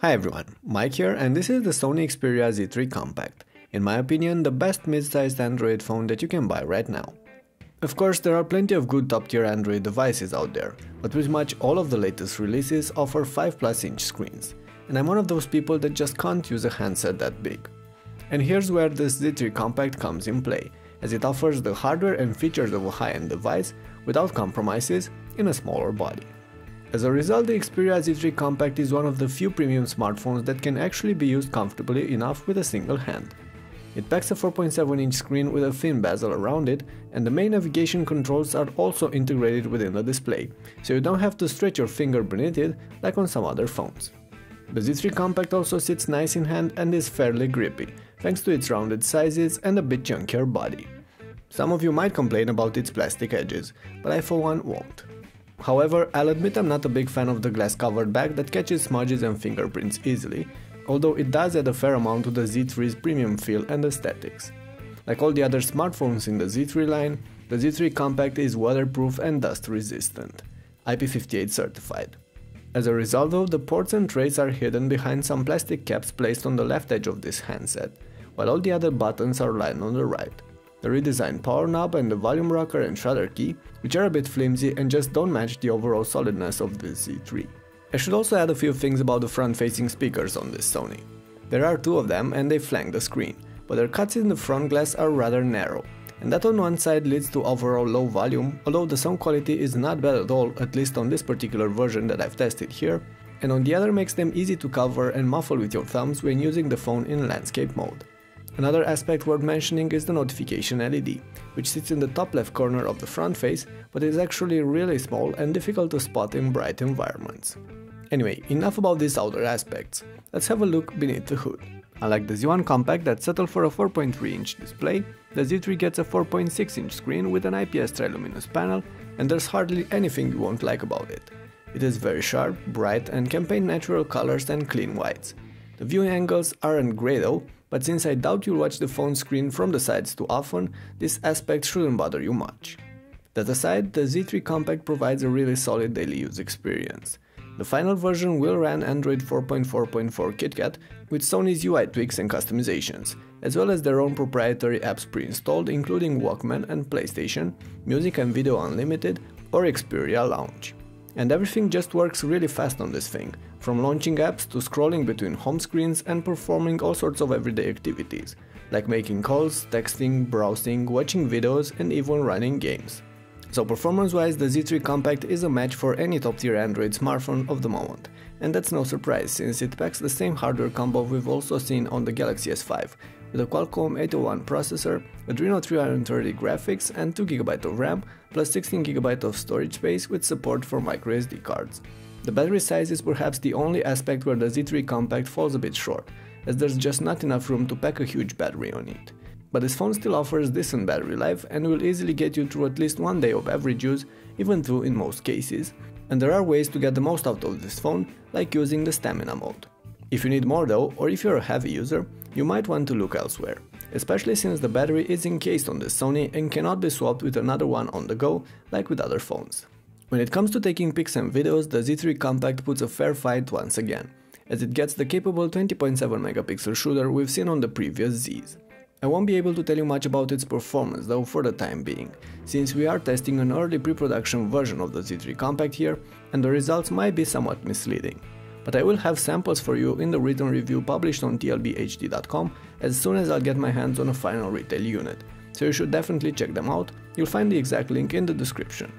Hi everyone, Mike here, and this is the Sony Xperia Z3 Compact. In my opinion, the best mid-sized Android phone that you can buy right now. Of course, there are plenty of good top-tier Android devices out there, but pretty much all of the latest releases offer 5+ inch screens, and I'm one of those people that just can't use a handset that big. And here's where this Z3 Compact comes in play, as it offers the hardware and features of a high-end device without compromises in a smaller body. As a result, the Xperia Z3 Compact is one of the few premium smartphones that can actually be used comfortably enough with a single hand. It packs a 4.7 inch screen with a thin bezel around it, and the main navigation controls are also integrated within the display, so you don't have to stretch your finger beneath it like on some other phones. The Z3 Compact also sits nice in hand and is fairly grippy, thanks to its rounded sizes and a bit chunkier body. Some of you might complain about its plastic edges, but I for one won't. However, I'll admit I'm not a big fan of the glass-covered back that catches smudges and fingerprints easily, although it does add a fair amount to the Z3's premium feel and aesthetics. Like all the other smartphones in the Z3 line, the Z3 Compact is waterproof and dust-resistant, IP58 certified. As a result though, the ports and trays are hidden behind some plastic caps placed on the left edge of this handset, while all the other buttons are lined on the right. The redesigned power knob and the volume rocker and shutter key, which are a bit flimsy and just don't match the overall solidness of this Z3. I should also add a few things about the front-facing speakers on this Sony. There are two of them and they flank the screen, but their cuts in the front glass are rather narrow, and that on one side leads to overall low volume, although the sound quality is not bad at all, at least on this particular version that I've tested here, and on the other makes them easy to cover and muffle with your thumbs when using the phone in landscape mode. Another aspect worth mentioning is the notification LED, which sits in the top left corner of the front face, but is actually really small and difficult to spot in bright environments. Anyway, enough about these outer aspects, let's have a look beneath the hood. Unlike the Z1 Compact that settled for a 4.3 inch display, the Z3 gets a 4.6 inch screen with an IPS triluminous panel, and there's hardly anything you won't like about it. It is very sharp, bright, and can paint natural colors and clean whites. The viewing angles aren't great though, but since I doubt you'll watch the phone screen from the sides too often, this aspect shouldn't bother you much. That aside, the Z3 Compact provides a really solid daily use experience. The final version will run Android 4.4.4 KitKat with Sony's UI tweaks and customizations, as well as their own proprietary apps pre-installed including Walkman and PlayStation, Music and Video Unlimited or Xperia Lounge. And everything just works really fast on this thing, from launching apps to scrolling between home screens and performing all sorts of everyday activities, like making calls, texting, browsing, watching videos and even running games. So performance-wise, the Z3 Compact is a match for any top-tier Android smartphone of the moment, and that's no surprise since it packs the same hardware combo we've also seen on the Galaxy S5, with a Qualcomm 801 processor, Adreno 330 graphics and 2GB of RAM, plus 16GB of storage space with support for microSD cards. The battery size is perhaps the only aspect where the Z3 Compact falls a bit short, as there's just not enough room to pack a huge battery on it. But this phone still offers decent battery life and will easily get you through at least one day of average use, even though in most cases, and there are ways to get the most out of this phone, like using the stamina mode. If you need more though, or if you're a heavy user, you might want to look elsewhere, especially since the battery is encased on this Sony and cannot be swapped with another one on the go, like with other phones. When it comes to taking pics and videos, the Z3 Compact puts a fair fight once again, as it gets the capable 20.7 megapixel shooter we've seen on the previous Zs. I won't be able to tell you much about its performance though for the time being, since we are testing an early pre-production version of the Z3 Compact here, and the results might be somewhat misleading. But I will have samples for you in the written review published on tlbhd.com as soon as I'll get my hands on a final retail unit, so you should definitely check them out, you'll find the exact link in the description.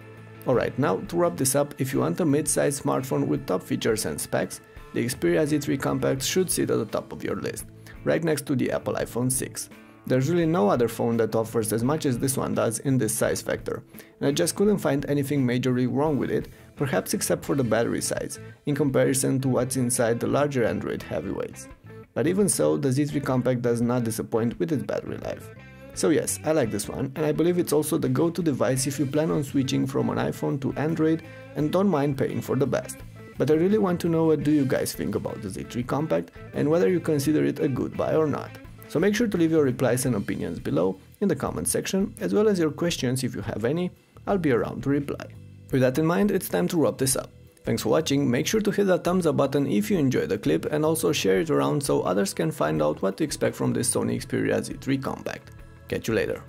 Alright, now to wrap this up, if you want a mid-sized smartphone with top features and specs, the Xperia Z3 Compact should sit at the top of your list, right next to the Apple iPhone 6. There's really no other phone that offers as much as this one does in this size factor, and I just couldn't find anything majorly wrong with it, perhaps except for the battery size, in comparison to what's inside the larger Android heavyweights. But even so, the Z3 Compact does not disappoint with its battery life. So yes, I like this one, and I believe it's also the go-to device if you plan on switching from an iPhone to Android and don't mind paying for the best. But I really want to know what do you guys think about the Z3 Compact and whether you consider it a good buy or not. So make sure to leave your replies and opinions below in the comment section, as well as your questions if you have any. I'll be around to reply. With that in mind, it's time to wrap this up. Thanks for watching, make sure to hit that thumbs up button if you enjoyed the clip and also share it around so others can find out what to expect from this Sony Xperia Z3 Compact. Catch you later.